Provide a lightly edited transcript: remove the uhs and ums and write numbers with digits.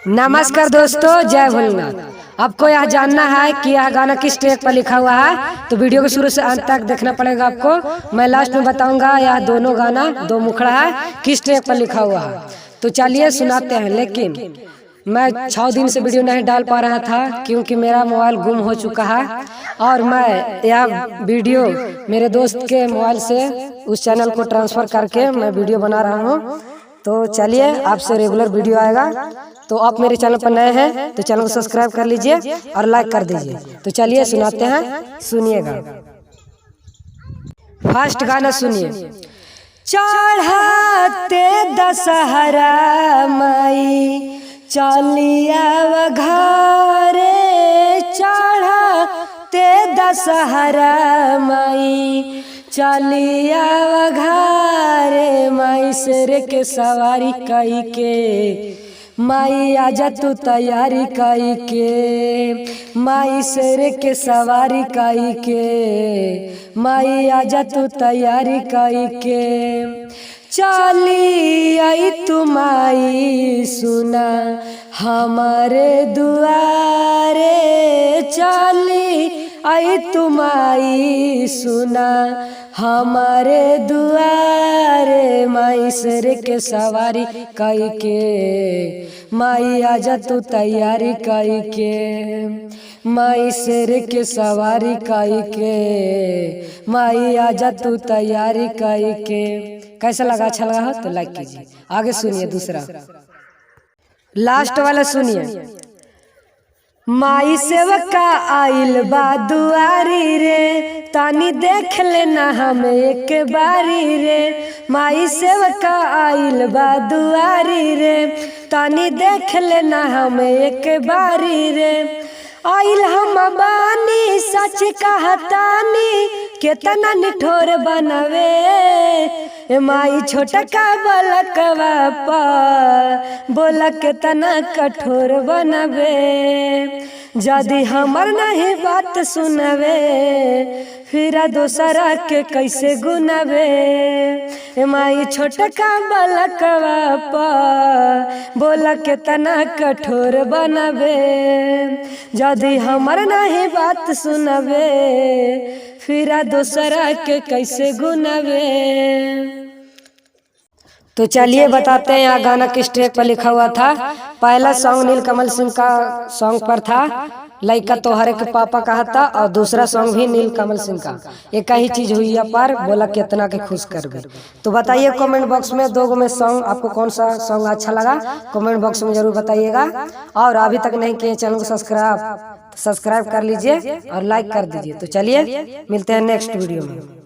नमस्कार दोस्तों, जय भोलेनाथ। आपको यह जानना है कि यह गाना किस ट्रैक पर लिखा हुआ है, तो वीडियो को शुरू से अंत तक देखना पड़ेगा आपको। मैं लास्ट में बताऊंगा यह दोनों गाना दो मुखड़ा है किस ट्रैक पर लिखा हुआ है। तो चलिए सुनाते हैं। लेकिन मैं 6 दिन से वीडियो नहीं डाल पा रहा था क्योंकि मेरा मोबाइल गुम हो चुका है और मैं यह वीडियो मेरे दोस्त के मोबाइल से उस चैनल को ट्रांसफर करके मैं वीडियो बना रहा हूँ। तो चलिए आपसे रेगुलर वीडियो आएगा। तो आप मेरे चैनल पर नए हैं तो चैनल को सब्सक्राइब कर लीजिए और लाइक कर दीजिए। तो चलिए सुनाते हैं, सुनिएगा। फर्स्ट गाना सुनिए। चढ़ाते दशहरा माई चलिया घरे, चढ़ाते दशहरा माई चलिया घरे, माई शेर के सवारी कई के, माई आजा तू तैयारी कई के, माई शेर के सवारी कई के, माई आजा तू तैयारी कई के। चली आई तू माई सुना हमारे दुआरे, चली आई तू माई सुना हमारे दुआरे, माई शेर के सवारी कई के, माई आजा तू तैयारी कई के, माई शेर के सवारी कई के, माई आजा तू तैयारी कई के। कैसा लगा? अच्छा लगा हो तो लाइक कीजिए। आगे सुनिए दूसरा, लास्ट वाला सुनिए। माई सेवका आइल बा दुआरी रे, तानी देख लेना हमें एक बारी रे, माई सेवका आइल बा दुआरी रे, तानी देख लेना हमें एक बारी रे। आइल हम बानी सच कहतानी, केतना निठोर बनवे, माई छोटका बलकवा पा बोला केतना कठोर बनवे, यदि हमर नहीं बात सुनवे, फिर दोसरा के कैसे गुनवे, माई छोटका बलकवा पा बोला केतना कठोर बनवे, यदि हमर नहीं बात सुनवे, फिर दोसरा के कैसे गुनवे। तो चलिए बताते हैं यहाँ गाना किस ट्रैक पर लिखा हुआ था। पहला सॉन्ग नीलकमल सिंह का सॉन्ग पर था, लइका तोहरे के पापा कहा था, और दूसरा सॉन्ग भी नीलकमल सिंह का। एक ही चीज हुई पर बोला कितना के खुश कर गई। तो बताइए कमेंट बॉक्स में दो में सॉन्ग आपको कौन सा सॉन्ग अच्छा लगा, कमेंट बॉक्स में जरूर बताइएगा। और अभी तक नहीं किए चैनल को सब्सक्राइब कर लीजिए और लाइक कर दीजिए। तो चलिए मिलते हैं नेक्स्ट वीडियो में।